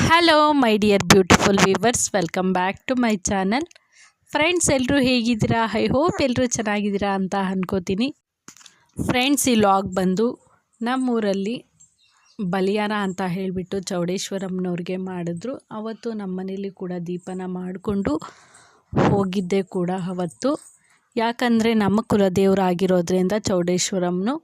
Hello my dear beautiful viewers, welcome back to my channel. Friends, ಎಲ್ಲರೂ ಹೇಗಿದ್ದೀರಾ? I hope ಎಲ್ಲರೂ ಚೆನ್ನಾಗಿದ್ದೀರಾ ಅಂತ ಅನ್ಕೋತೀನಿ. ಫ್ರೆಂಡ್ಸ್, ಈ ಲಾಗ್ ಬಂದು ನಮ್ಮೂರಲ್ಲಿ ಬಲಿಯಾರ ಅಂತ ಹೇಳಿಬಿಟ್ಟು ಚೌಡೇಶ್ವರಮ್ಮನವ್ರಿಗೆ ಮಾಡಿದ್ರು. ಅವತ್ತು ನಮ್ಮ ಮನೇಲಿ ಕೂಡ ದೀಪನ ಮಾಡಿಕೊಂಡು ಹೋಗಿದ್ದೆ ಕೂಡ ಅವತ್ತು. ಯಾಕಂದರೆ ನಮ್ಮ ಕುಲದೇವರಾಗಿರೋದ್ರಿಂದ ಚೌಡೇಶ್ವರಮ್ಮನು,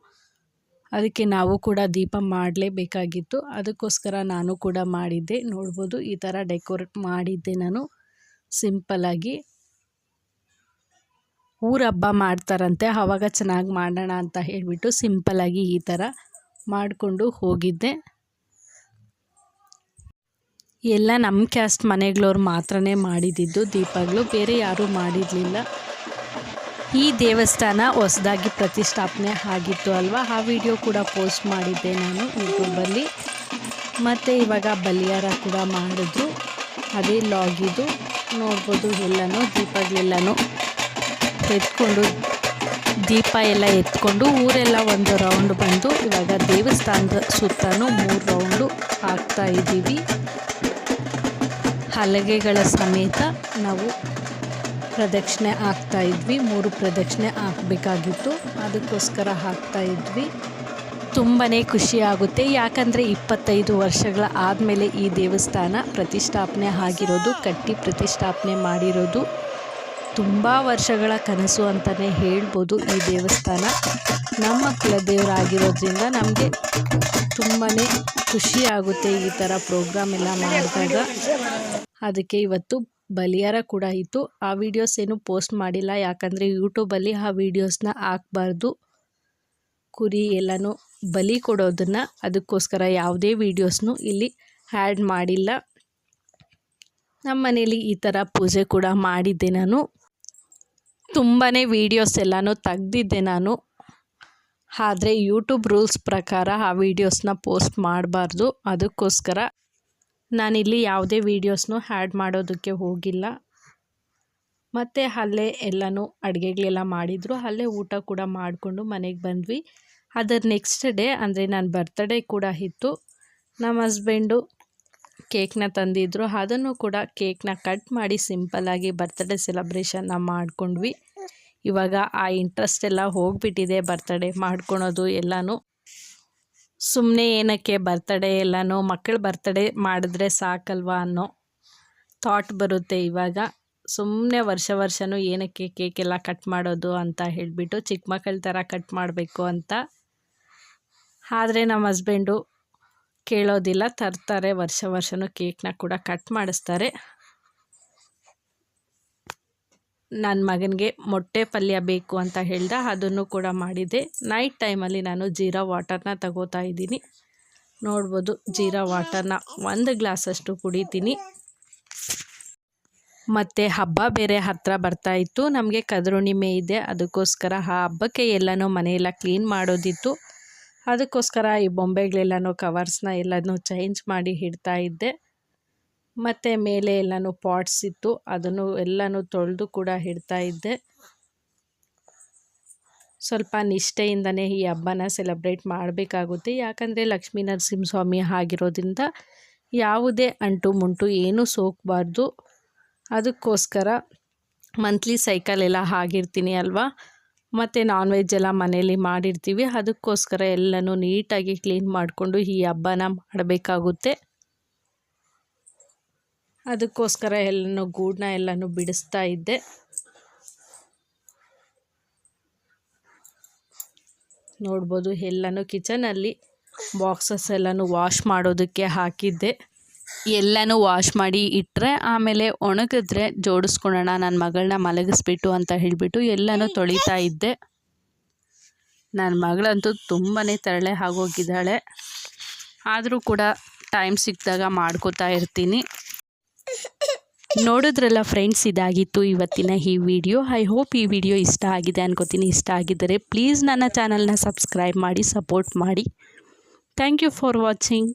ಅದಕ್ಕೆ ನಾವು ಕೂಡ ದೀಪ ಮಾಡಲೇಬೇಕಾಗಿತ್ತು. ಅದಕ್ಕೋಸ್ಕರ ನಾನು ಕೂಡ ಮಾಡಿದ್ದೆ. ನೋಡ್ಬೋದು, ಈ ಥರ ಡೆಕೋರೇಟ್ ಮಾಡಿದ್ದೆ ನಾನು ಸಿಂಪಲ್ಲಾಗಿ. ಊರ ಹಬ್ಬ ಮಾಡ್ತಾರಂತೆ, ಆವಾಗ ಚೆನ್ನಾಗಿ ಮಾಡೋಣ ಅಂತ ಹೇಳಿಬಿಟ್ಟು ಸಿಂಪಲ್ಲಾಗಿ ಈ ಥರ ಮಾಡಿಕೊಂಡು ಹೋಗಿದ್ದೆ. ಎಲ್ಲ ನಮ್ಮ ಕ್ಯಾಸ್ಟ್ ಮನೆಗಳವ್ರು ಮಾತ್ರನೇ ಮಾಡಿದ್ದು ದೀಪಗಳು, ಬೇರೆ ಯಾರೂ ಮಾಡಿರಲಿಲ್ಲ. ಈ ದೇವಸ್ಥಾನ ಹೊಸದಾಗಿ ಪ್ರತಿಷ್ಠಾಪನೆ ಆಗಿತ್ತು ಅಲ್ವಾ, ಆ ವಿಡಿಯೋ ಕೂಡ ಪೋಸ್ಟ್ ಮಾಡಿದ್ದೆ ನಾನು ಯೂಟ್ಯೂಬಲ್ಲಿ. ಮತ್ತು ಇವಾಗ ಬಲಿಯಾರ ಕೂಡ ಮಾಡಿದ್ರು, ಅದೇ ಲಾಗಿದು. ನೋಡ್ಬೋದು, ಎಲ್ಲನೂ ದೀಪಗಳೆಲ್ಲನೂ ಎತ್ಕೊಂಡು, ದೀಪ ಎಲ್ಲ ಎತ್ಕೊಂಡು ಊರೆಲ್ಲ ಒಂದು ರೌಂಡ್ ಬಂದು ಇವಾಗ ದೇವಸ್ಥಾನದ ಸುತ್ತಲೂ 3 ರೌಂಡು ಹಾಕ್ತಾಯಿದ್ದೀವಿ. ಹಲಗೆಗಳ ಸಮೇತ ನಾವು ಪ್ರದಕ್ಷಿಣೆ ಹಾಕ್ತಾಯಿದ್ವಿ. 3 ಪ್ರದಕ್ಷಿಣೆ ಹಾಕಬೇಕಾಗಿತ್ತು, ಅದಕ್ಕೋಸ್ಕರ ಹಾಕ್ತಾಯಿದ್ವಿ. ತುಂಬಾ ಖುಷಿ ಆಗುತ್ತೆ. ಯಾಕಂದರೆ 25 ವರ್ಷಗಳ ಆದಮೇಲೆ ಈ ದೇವಸ್ಥಾನ ಪ್ರತಿಷ್ಠಾಪನೆ ಆಗಿರೋದು, ಕಟ್ಟಿ ಪ್ರತಿಷ್ಠಾಪನೆ ಮಾಡಿರೋದು. ತುಂಬ ವರ್ಷಗಳ ಕನಸು ಅಂತಲೇ ಹೇಳ್ಬೋದು ಈ ದೇವಸ್ಥಾನ. ನಮ್ಮ ಕುಲದೇವರಾಗಿರೋದ್ರಿಂದ ನಮಗೆ ತುಂಬಾ ಖುಷಿ ಆಗುತ್ತೆ ಈ ಥರ ಪ್ರೋಗ್ರಾಮ್ ಎಲ್ಲ ಮಾಡಿದಾಗ. ಅದಕ್ಕೆ ಇವತ್ತು ಬಲಿಯಾರ ಕೂಡ ಇತ್ತು. ಆ ವಿಡಿಯೋಸ್ ಏನು ಪೋಸ್ಟ್ ಮಾಡಿಲ್ಲ, ಯಾಕಂದರೆ ಯೂಟ್ಯೂಬಲ್ಲಿ ಆ ವಿಡಿಯೋಸ್ನ ಹಾಕಬಾರ್ದು. ಕುರಿ ಎಲ್ಲನೂ ಬಲಿ ಕೊಡೋದನ್ನು, ಅದಕ್ಕೋಸ್ಕರ ಯಾವುದೇ ವೀಡಿಯೋಸ್ನು ಇಲ್ಲಿ ಆ್ಯಡ್ ಮಾಡಿಲ್ಲ. ನಮ್ಮ ಮನೇಲಿ ಈ ಥರ ಪೂಜೆ ಕೂಡ ಮಾಡಿದ್ದೆ ನಾನು. ತುಂಬಾ ವೀಡಿಯೋಸ್ ಎಲ್ಲನೂ ತೆಗ್ದಿದ್ದೆ ನಾನು, ಆದರೆ ಯೂಟ್ಯೂಬ್ ರೂಲ್ಸ್ ಪ್ರಕಾರ ಆ ವಿಡಿಯೋಸ್ನ ಪೋಸ್ಟ್ ಮಾಡಬಾರ್ದು. ಅದಕ್ಕೋಸ್ಕರ ನಾನಿಲ್ಲಿ ಯಾವುದೇ ವೀಡಿಯೋಸ್ನು ಆ್ಯಡ್ ಮಾಡೋದಕ್ಕೆ ಹೋಗಿಲ್ಲ. ಮತ್ತು ಅಲ್ಲೇ ಎಲ್ಲನೂ ಅಡುಗೆಗಳೆಲ್ಲ ಮಾಡಿದರು, ಅಲ್ಲೇ ಊಟ ಕೂಡ ಮಾಡಿಕೊಂಡು ಮನೆಗೆ ಬಂದ್ವಿ. ಅದರ ನೆಕ್ಸ್ಟ್ ಡೇ ಅಂದರೆ ನನ್ನ ಬರ್ತ್ಡೇ ಕೂಡ ಇತ್ತು. ನಮ್ಮ ಹಸ್ಬೆಂಡು ಕೇಕ್ನ ತಂದಿದ್ದರು, ಅದನ್ನು ಕೂಡ ಕೇಕ್ನ ಕಟ್ ಮಾಡಿ ಸಿಂಪಲ್ಲಾಗಿ ಬರ್ತ್ಡೇ ಸೆಲೆಬ್ರೇಷನ್ನ ಮಾಡ್ಕೊಂಡ್ವಿ. ಇವಾಗ ಆ ಇಂಟ್ರೆಸ್ಟ್ ಎಲ್ಲ ಹೋಗಿಬಿಟ್ಟಿದೆ, ಬರ್ತ್ಡೇ ಮಾಡ್ಕೊಳೋದು ಎಲ್ಲನೂ. ಸುಮ್ಮನೆ ಏನಕ್ಕೆ ಬರ್ತ್ಡೇ ಎಲ್ಲನೂ, ಮಕ್ಕಳ ಬರ್ತ್ಡೇ ಮಾಡಿದ್ರೆ ಸಾಕಲ್ವಾ ಅನ್ನೋ ಥಾಟ್ ಬರುತ್ತೆ ಇವಾಗ. ಸುಮ್ಮನೆ ವರ್ಷನೂ ಏನಕ್ಕೆ ಕೇಕೆಲ್ಲ ಕಟ್ ಮಾಡೋದು ಅಂತ ಹೇಳಿಬಿಟ್ಟು ಚಿಕ್ಕ ಮಕ್ಕಳ ಥರ ಕಟ್ ಮಾಡಬೇಕು ಅಂತ. ಆದರೆ ನಮ್ಮ ಹಸ್ಬೆಂಡು ಕೇಳೋದಿಲ್ಲ, ತರ್ತಾರೆ. ವರ್ಷನೂ ಕೇಕ್ನ ಕೂಡ ಕಟ್ ಮಾಡಿಸ್ತಾರೆ. ನನ್ನ ಮಗನಿಗೆ ಮೊಟ್ಟೆ ಪಲ್ಯ ಬೇಕು ಅಂತ ಹೇಳ್ದೆ, ಅದನ್ನು ಕೂಡ ಮಾಡಿದ್ದೆ. ನೈಟ್ ಟೈಮಲ್ಲಿ ನಾನು ಜೀರಾ ವಾಟರ್ನ ತಗೋತಾ ಇದ್ದೀನಿ. ನೋಡ್ಬೋದು, ಜೀರಾ ವಾಟರ್ನ 1 ಗ್ಲಾಸಷ್ಟು ಕುಡಿತೀನಿ. ಮತ್ತು ಹಬ್ಬ ಬೇರೆ ಹತ್ತಿರ ಬರ್ತಾಯಿತ್ತು, ನಮಗೆ ಕದ್ರುಣಿಮೆ ಇದೆ. ಅದಕ್ಕೋಸ್ಕರ ಆ ಹಬ್ಬಕ್ಕೆ ಎಲ್ಲನೂ ಮನೆಯೆಲ್ಲ ಕ್ಲೀನ್ ಮಾಡೋದಿತ್ತು. ಅದಕ್ಕೋಸ್ಕರ ಈ ಬೊಂಬೆಗಳೆಲ್ಲನೂ ಕವರ್ಸ್ನ ಎಲ್ಲನೂ ಚೇಂಜ್ ಮಾಡಿ ಇಡ್ತಾ ಇದ್ದೆ. ಮತ್ತು ಮೇಲೆ ಎಲ್ಲನೂ ಪಾಟ್ಸ್ ಇತ್ತು, ಅದನ್ನು ಎಲ್ಲನೂ ತೊಳೆದು ಕೂಡ ಇಡ್ತಾ ಇದ್ದೆ. ಸ್ವಲ್ಪ ನಿಷ್ಠೆಯಿಂದನೇ ಈ ಹಬ್ಬನ ಸೆಲೆಬ್ರೇಟ್ ಮಾಡಬೇಕಾಗುತ್ತೆ. ಯಾಕಂದರೆ ಲಕ್ಷ್ಮೀ ನರಸಿಂಹಸ್ವಾಮಿ ಆಗಿರೋದ್ರಿಂದ ಯಾವುದೇ ಅಂಟು ಮುಂಟು ಏನೂ ಸೋಕಬಾರ್ದು. ಅದಕ್ಕೋಸ್ಕರ ಮಂತ್ಲಿ ಸೈಕಲ್ ಎಲ್ಲ ಆಗಿರ್ತೀನಿ ಅಲ್ವಾ, ಮತ್ತು ನಾನ್ ವೆಜ್ ಎಲ್ಲ ಮನೇಲಿ ಮಾಡಿರ್ತೀವಿ. ಅದಕ್ಕೋಸ್ಕರ ಎಲ್ಲನೂ ನೀಟಾಗಿ ಕ್ಲೀನ್ ಮಾಡಿಕೊಂಡು ಈ ಹಬ್ಬನ ಮಾಡಬೇಕಾಗುತ್ತೆ. ಅದಕ್ಕೋಸ್ಕರ ಎಲ್ಲನೂ ಗೂಡನ್ನ ಎಲ್ಲನೂ ಬಿಡಿಸ್ತಾ ಇದ್ದೆ. ನೋಡ್ಬೋದು, ಎಲ್ಲನೂ ಕಿಚನಲ್ಲಿ ಬಾಕ್ಸಸ್ ಎಲ್ಲನೂ ವಾಶ್ ಮಾಡೋದಕ್ಕೆ ಹಾಕಿದ್ದೆ. ಎಲ್ಲನೂ ವಾಶ್ ಮಾಡಿ ಇಟ್ಟರೆ ಆಮೇಲೆ ಒಣಗಿದ್ರೆ ಜೋಡಿಸ್ಕೊಳ್ಳೋಣ, ನನ್ನ ಮಗಳನ್ನ ಮಲಗಿಸ್ಬಿಟ್ಟು ಅಂತ ಹೇಳಿಬಿಟ್ಟು ಎಲ್ಲನೂ ತೊಳಿತಾ ಇದ್ದೆ. ನನ್ನ ಮಗಳಂತೂ ತುಂಬಾ ತರಳೆ ಆಗೋಗಿದ್ದಾಳೆ, ಆದರೂ ಕೂಡ ಟೈಮ್ ಸಿಕ್ಕಿದಾಗ ಮಾಡ್ಕೋತಾ ಇರ್ತೀನಿ. ನೋಡಿದ್ರಲ್ಲ ಫ್ರೆಂಡ್ಸ್, ಇದಾಗಿತ್ತು ಇವತ್ತಿನ ಈ ವಿಡಿಯೋ. ಐ ಹೋಪ್ ಈ ವಿಡಿಯೋ ಇಷ್ಟ ಆಗಿದೆ ಅನ್ಕೋತೀನಿ. ಇಷ್ಟ ಆಗಿದ್ದರೆ ಪ್ಲೀಸ್ ನನ್ನ ಚಾನಲ್ನ ಸಬ್ಸ್ಕ್ರೈಬ್ ಮಾಡಿ, ಸಪೋರ್ಟ್ ಮಾಡಿ. Thank you for watching.